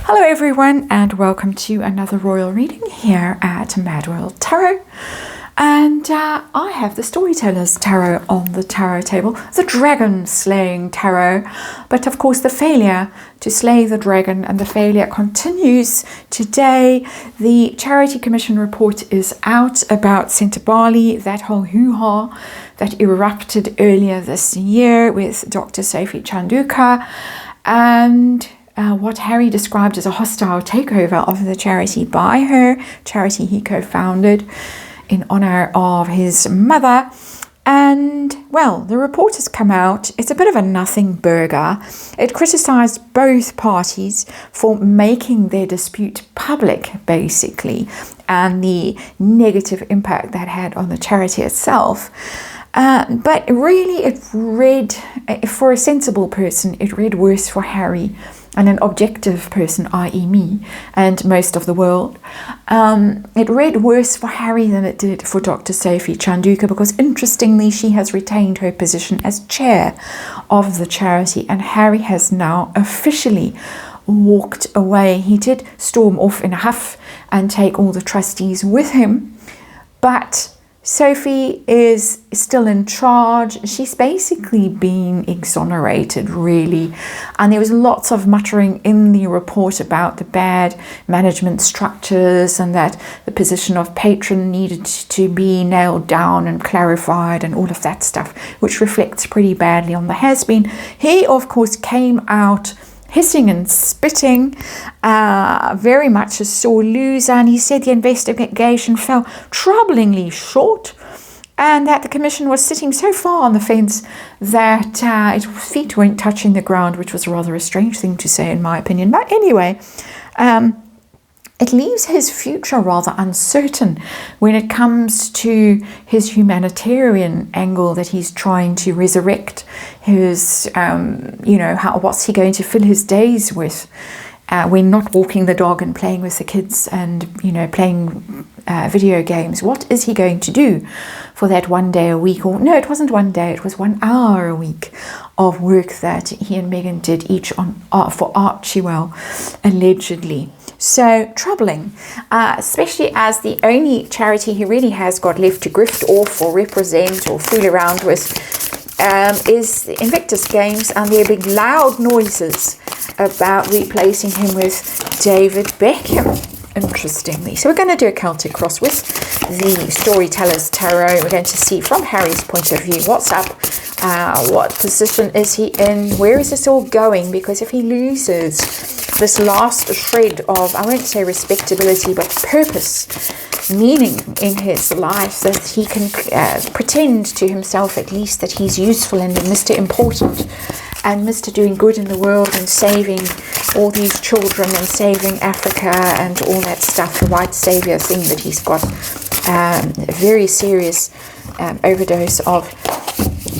Hello everyone and welcome to another royal reading here at MadWorldTarot. And I have the Storyteller's Tarot on the tarot table, the Dragon Slaying Tarot. But of course the failure to slay the dragon and the failure continues today. The Charity Commission report is out about Sentebale, that whole hoo-ha that erupted earlier this year with Dr. Sophie Chanduka, and what Harry described as a hostile takeover of the charity by her charity he co-founded in honor of his mother. And well, the report has come out. It's a bit of a nothing burger. It criticized both parties for making their dispute public, basically, and the negative impact that had on the charity itself. But really, it read, for a sensible person, it read worse for Harry and an objective person, i.e. me, and most of the world. It read worse for Harry than it did for Dr. Sophie Chanduka, because interestingly, she has retained her position as chair of the charity, and Harry has now officially walked away. He did storm off in a huff and take all the trustees with him, but Sophie is still in charge. She's basically been exonerated, really. And there was lots of muttering in the report about the bad management structures and that the position of patron needed to be nailed down and clarified and all of that stuff, which reflects pretty badly on the Hairspin. He, of course, came out hissing and spitting, very much a sore loser, and he said the investigation fell troublingly short and that the commission was sitting so far on the fence that its feet weren't touching the ground, which was rather a strange thing to say in my opinion. But anyway, it leaves his future rather uncertain when it comes to his humanitarian angle that he's trying to resurrect. His, what's he going to fill his days with when not walking the dog and playing with the kids and, playing video games? What is he going to do for that 1 day a week? Or no, it wasn't 1 day, it was 1 hour a week of work that he and Meghan did each for Archewell, allegedly. So troubling, especially as the only charity he really has got left to grift off or represent or fool around with is the Invictus games, and their big loud noises about replacing him with David Beckham, interestingly. So we're going to do a Celtic cross with the Storyteller's Tarot. We're going to see from Harry's point of view what's up, what position is he in, where is this all going, because if he loses this last shred of, I won't say respectability, but purpose, meaning in his life, that he can pretend to himself at least that he's useful and Mr. Important and Mr. Doing Good in the world and saving all these children and saving Africa and all that stuff, the white saviour thing that he's got a very serious overdose of.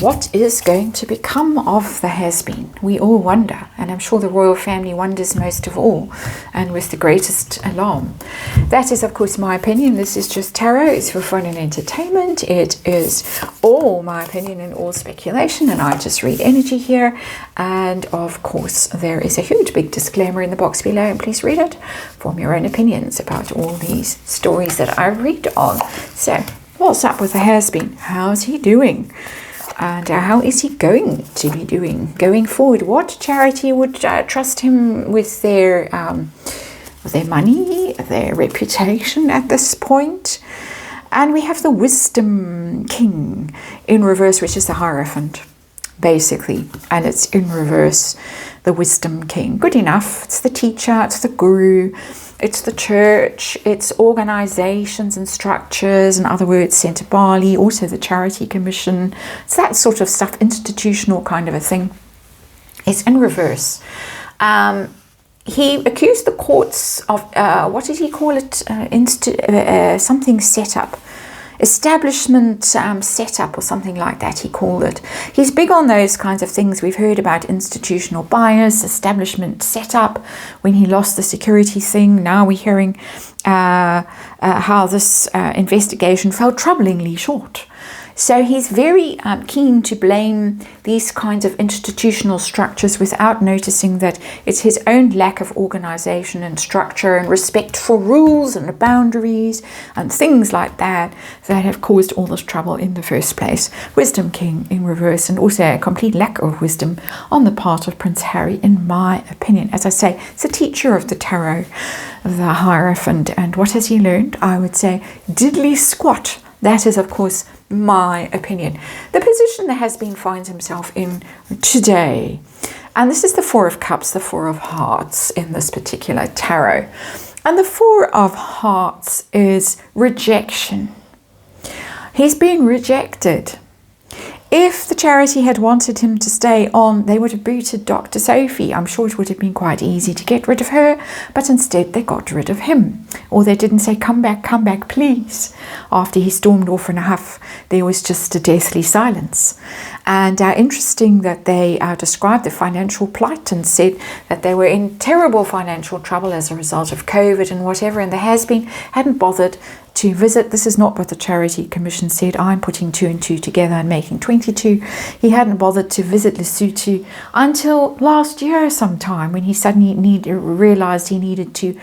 What is going to become of the Hairspin? We all wonder, and I'm sure the royal family wonders most of all, and with the greatest alarm. That is, of course, my opinion. This is just tarot. It's for fun and entertainment. It is all my opinion and all speculation, and I just read energy here. And of course, there is a huge big disclaimer in the box below, and please read it. Form your own opinions about all these stories that I read on. So, what's up with the Hairspin? How's he doing? And how is he going to be doing going forward? What charity would trust him with their money, their reputation at this point? And we have the Wisdom King in reverse, which is the Hierophant, basically. And it's in reverse, the Wisdom King. Good enough. It's the teacher, it's the guru, it's the church, it's organizations and structures, in other words, Sentebale, also the Charity Commission. It's that sort of stuff, institutional kind of a thing. It's in reverse. He accused the courts of, what did he call it? Something set up. Establishment setup or something like that, he called it. He's big on those kinds of things. We've heard about institutional bias, establishment setup, when he lost the security thing. Now we're hearing how this investigation fell troublingly short. So he's very keen to blame these kinds of institutional structures without noticing that it's his own lack of organization and structure and respect for rules and boundaries and things like that that have caused all this trouble in the first place. Wisdom King in reverse, and also a complete lack of wisdom on the part of Prince Harry, in my opinion. As I say, it's a teacher of the tarot, the Hierophant, and what has he learned? I would say diddly squat. That is, of course, my opinion. The position the husband finds himself in today, and this is the Four of Cups, the Four of Hearts in this particular tarot. And the Four of Hearts is rejection. He's been rejected. If the charity had wanted him to stay on, they would have booted Dr. Sophie. I'm sure it would have been quite easy to get rid of her, but instead they got rid of him. Or they didn't say, come back, please. After he stormed off in a huff, there was just a deathly silence. And interesting that they described the financial plight and said that they were in terrible financial trouble as a result of COVID and whatever, and the has-been hadn't bothered to visit. This is not what the Charity Commission said. I'm putting 2 and 2 together and making 22. He hadn't bothered to visit Lesotho until last year sometime, when he suddenly realized he needed to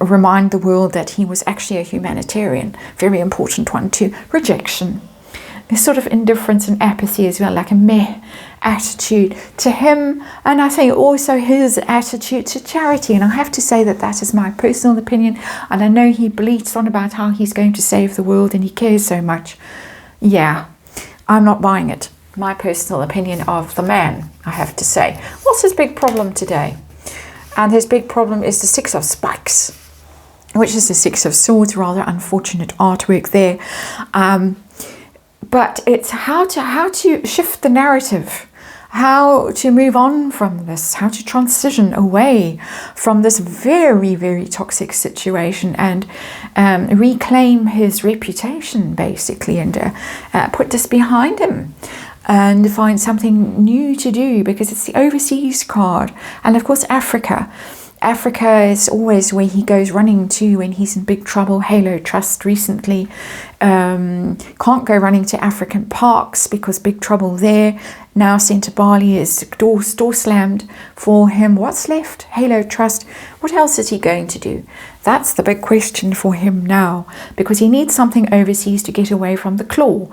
remind the world that he was actually a humanitarian. Very important one too. Rejection. This sort of indifference and apathy as well, like a meh attitude to him, and I think also his attitude to charity. And I have to say that that is my personal opinion, and I know he bleats on about how he's going to save the world and he cares so much. Yeah, I'm not buying it. My personal opinion of the man, I have to say. What's his big problem today? And his big problem is the Six of Spikes, which is the Six of Swords. Rather unfortunate artwork there. But it's how to shift the narrative, how to move on from this, how to transition away from this very, very toxic situation and reclaim his reputation, basically, and put this behind him and find something new to do, because it's the overseas card. And of course, Africa. Africa is always where he goes running to when he's in big trouble. Halo Trust recently can't go running to African parks because big trouble there. Now Sentebale is door slammed for him. What's left? Halo Trust. What else is he going to do? That's the big question for him now, because he needs something overseas to get away from the claw,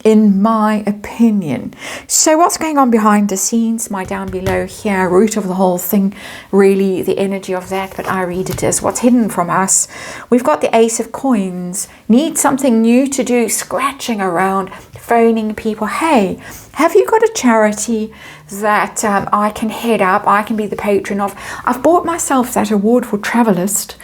in my opinion. So what's going on behind the scenes? My down below here, root of the whole thing, really the energy of that, but I read it as what's hidden from us. We've got the Ace of Coins. Need something new to do, scratching around, phoning people. Hey, have you got a charity that I can head up, I can be the patron of? I've bought myself that award for Travelist,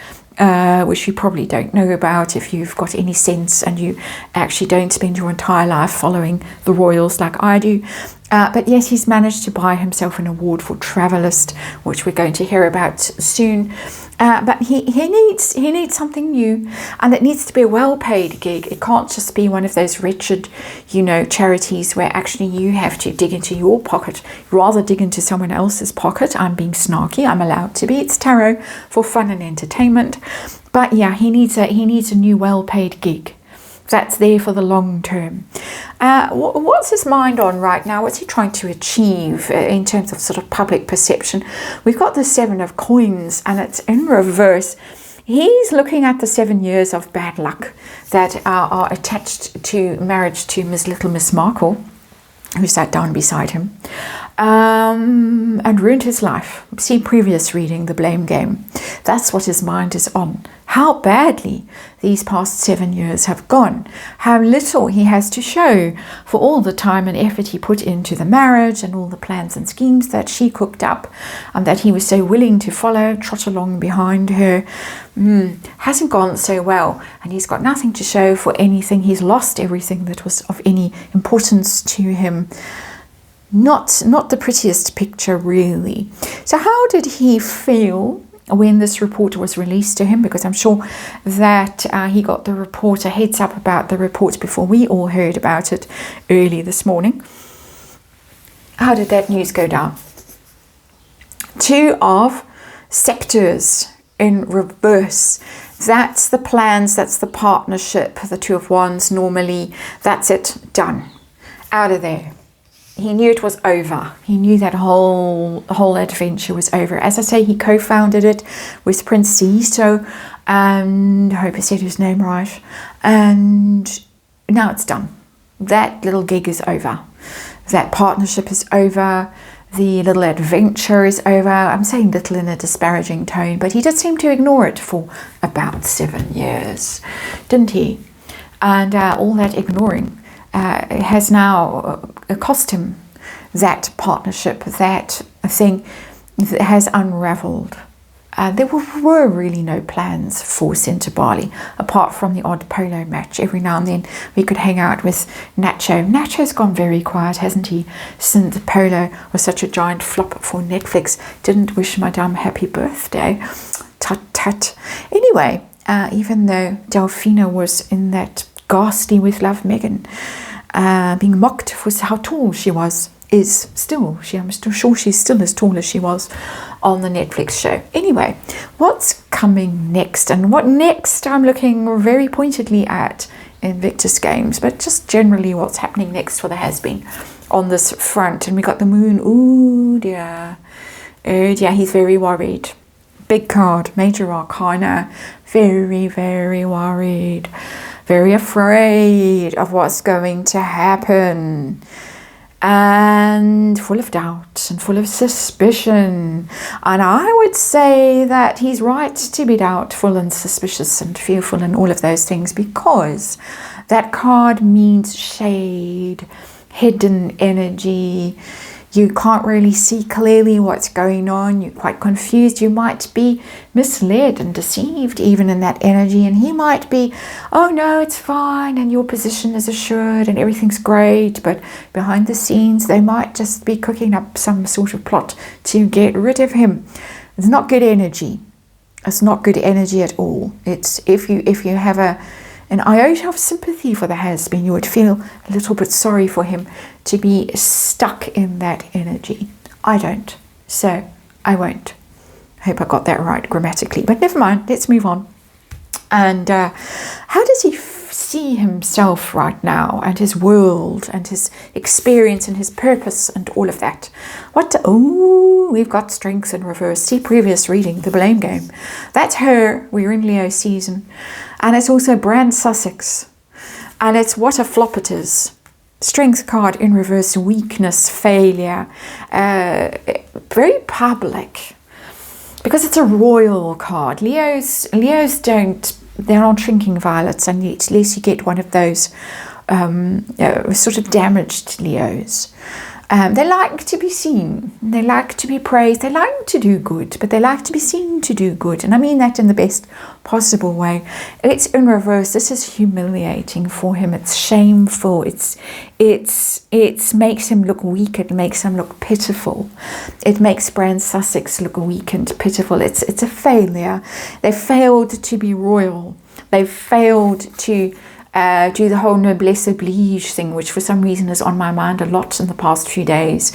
which you probably don't know about if you've got any sense and you actually don't spend your entire life following the royals like I do. But yes, he's managed to buy himself an award for Travelist, which we're going to hear about soon. But he needs something new, and it needs to be a well-paid gig. It can't just be one of those wretched, charities where actually you have to dig into your pocket. Rather dig into someone else's pocket. I'm being snarky. I'm allowed to be. It's tarot for fun and entertainment. But yeah, he needs a new well-paid gig that's there for the long term. What's his mind on right now? What's he trying to achieve in terms of sort of public perception? We've got the Seven of Coins, and it's in reverse. He's looking at the 7 years of bad luck that are attached to marriage to Little Miss Markle, who sat down beside him, and ruined his life. See previous reading, the blame game. That's what his mind is on. How badly these past 7 years have gone. How little he has to show for all the time and effort he put into the marriage and all the plans and schemes that she cooked up and that he was so willing to follow, trot along behind her. Hasn't gone so well, and he's got nothing to show for anything. He's lost everything that was of any importance to him. Not the prettiest picture, really. So how did he feel when this report was released to him? Because I'm sure that he got the report, a heads up about the report before we all heard about it early this morning. How did that news go down? Two of Scepters in reverse. That's the plans, that's the partnership, the Two of Wands normally. That's it, done. Out of there. He knew it was over. He knew that whole adventure was over. As I say, he co-founded it with Prince Siso, and I hope I said his name right. And now it's done. That little gig is over. That partnership is over. The little adventure is over. I'm saying little in a disparaging tone, but he did seem to ignore it for about 7 years, didn't he? And all that ignoring has now cost him that partnership, that thing that has unraveled. There were really no plans for Sentebale, apart from the odd polo match. Every now and then we could hang out with Nacho. Nacho's gone very quiet, hasn't he? Since polo was such a giant flop for Netflix. Didn't wish Madame happy birthday. Tut tut. Anyway, even though Delphina was in that ghastly With Love Megan, being mocked for how tall she was, I'm still sure she's still as tall as she was on the Netflix show. Anyway, what's coming next? And what next I'm looking very pointedly at Invictus games, but just generally what's happening next for the Hairspin on this front. And we got the moon. Ooh dear. Oh dear, he's very worried. Big card, major arcana. Very, very worried. Very afraid of what's going to happen. And full of doubt and full of suspicion. And I would say that he's right to be doubtful and suspicious and fearful and all of those things, because that card means shade, hidden energy. You can't really see clearly what's going on. You're quite confused. You might be misled and deceived even in that energy. And he might be, oh no, it's fine. And your position is assured and everything's great. But behind the scenes, they might just be cooking up some sort of plot to get rid of him. It's not good energy. It's not good energy at all. It's if you have an iota of sympathy for the Hairspin, you would feel a little bit sorry for him to be stuck in that energy. I don't, so I won't. I hope I got that right grammatically, but never mind, let's move on. And how does he see himself right now, and his world and his experience and his purpose and all of that? We've got strengths in reverse. See previous reading, the blame game. That's her. We're in Leo season. And it's also Brand Sussex. And it's what a flop it is. Strength card in reverse, weakness, failure. Very public. Because it's a royal card. Leos they're not shrinking violets unless you get one of those sort of damaged Leos. They like to be seen. They like to be praised. They like to do good, but they like to be seen to do good. And I mean that in the best possible way. It's in reverse. This is humiliating for him. It's shameful. It makes him look weak. It makes him look pitiful. It makes Brand Sussex look weak and pitiful. It's a failure. They failed to be royal. They failed to do the whole noblesse oblige thing, which for some reason is on my mind a lot in the past few days,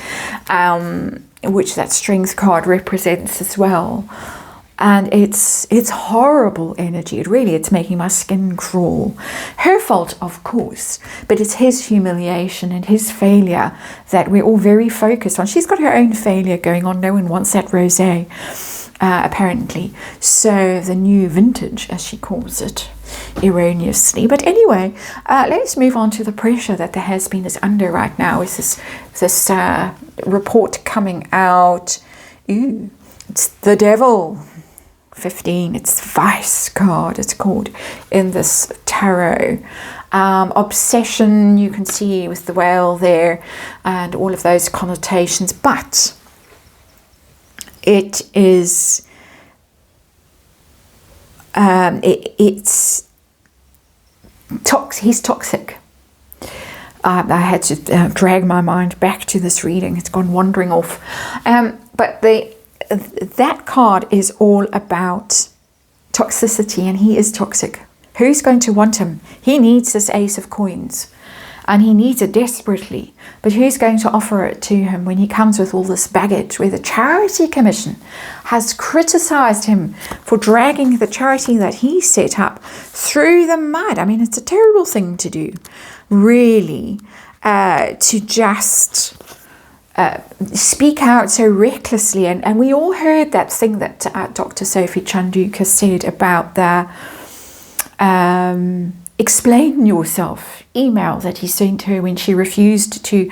which that strength card represents as well. And it's horrible energy. It's making my skin crawl. Her fault, of course, but it's his humiliation and his failure that we're all very focused on. She's got her own failure going on. No one wants that rosé, apparently. So the new vintage, as she calls it, erroneously. But anyway, let's move on to the pressure that the Hairspin is under right now with this report coming out. Ooh, it's the devil. 15, it's Vice card, it's called in this tarot. Obsession, you can see with the whale there and all of those connotations, but it is he's toxic. I had to drag my mind back to this reading. It's gone wandering off. But that card is all about toxicity, and he is toxic. Who's going to want him? He needs this Ace of Coins. and he needs it desperately. But who's going to offer it to him when he comes with all this baggage, where the Charity Commission has criticised him for dragging the charity that he set up through the mud? I mean, it's a terrible thing to do, really, to just speak out so recklessly. And we all heard that thing that Dr. Sophie Chanduka said about the explain yourself email that he sent her when she refused to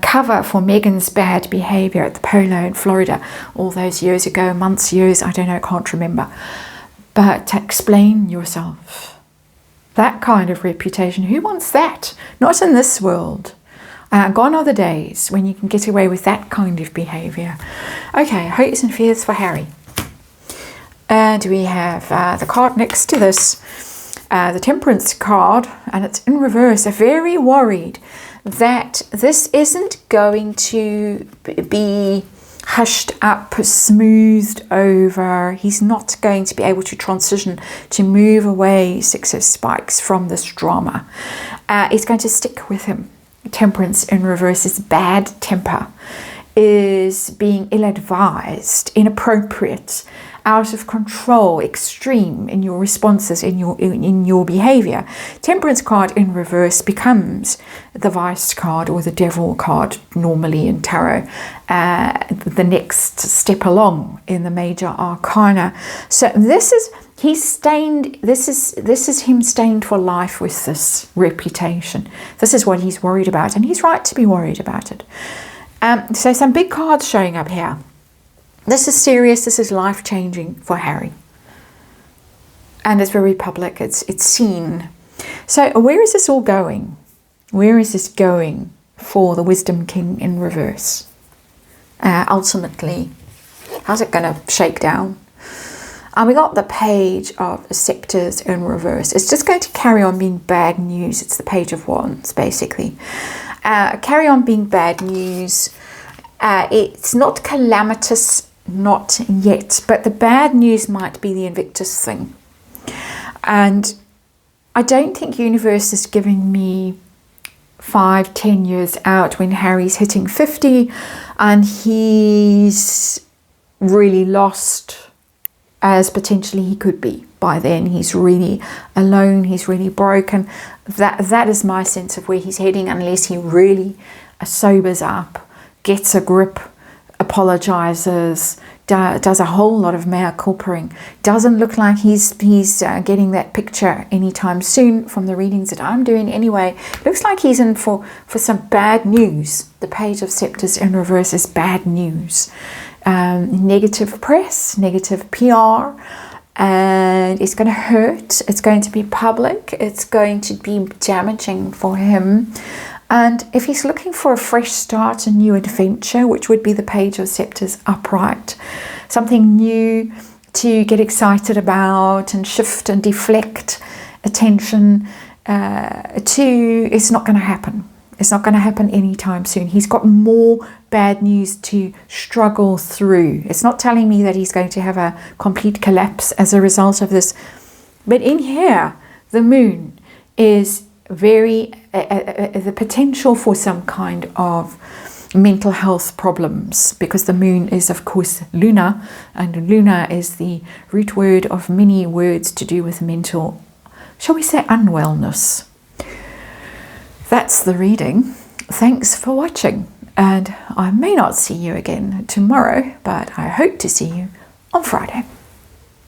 cover for Megan's bad behaviour at the polo in Florida all those years ago, years, I don't know, can't remember. But explain yourself. That kind of reputation, who wants that? Not in this world. Gone are the days when you can get away with that kind of behaviour. Okay, hopes and fears for Harry. And we have the card next to this, the Temperance card, and it's in reverse. They're very worried that this isn't going to be hushed up, smoothed over. He's not going to be able to transition, to move away, Six of Spikes, from this drama. It's going to stick with him. Temperance in reverse is bad temper, is being ill-advised, inappropriate, out of control, extreme in your responses, in your behavior. Temperance card in reverse becomes the Vice card or the Devil card normally in tarot, the next step along in the major arcana. So this is he's stained. This is him stained for life with this reputation. This is what he's worried about, and he's right to be worried about it. So some big cards showing up here. This is serious. This is life-changing for Harry. And it's very public. It's seen. So where is this all going? Where is this going for the Wisdom King in reverse? Ultimately, how's it going to shake down? We got the Page of Scepters in reverse. It's just going to carry on being bad news. It's the Page of Wands, basically. Carry on being bad news. It's not calamitous, not yet, but the bad news might be the Invictus thing. And I don't think universe is giving me 5-10 years out when Harry's hitting 50 and he's really lost as potentially he could be by then. He's really alone, he's really broken. That is my sense of where he's heading, unless he really sobers up, gets a grip, apologizes, does a whole lot of mea culpaing. Doesn't look like he's getting that picture anytime soon from the readings that I'm doing anyway. Looks like he's in for some bad news. The Page of Scepters in reverse is bad news. Negative press, negative PR, and it's going to hurt. It's going to be public. It's going to be damaging for him. And if he's looking for a fresh start, a new adventure, which would be the Page of Scepters upright, something new to get excited about and shift and deflect attention to, it's not going to happen. It's not going to happen anytime soon. He's got more bad news to struggle through. It's not telling me that he's going to have a complete collapse as a result of this. But in here, the moon is very the potential for some kind of mental health problems, because the moon is, of course, Luna, and Luna is the root word of many words to do with mental, shall we say, unwellness. That's the reading. Thanks for watching, and I may not see you again tomorrow, but I hope to see you on Friday.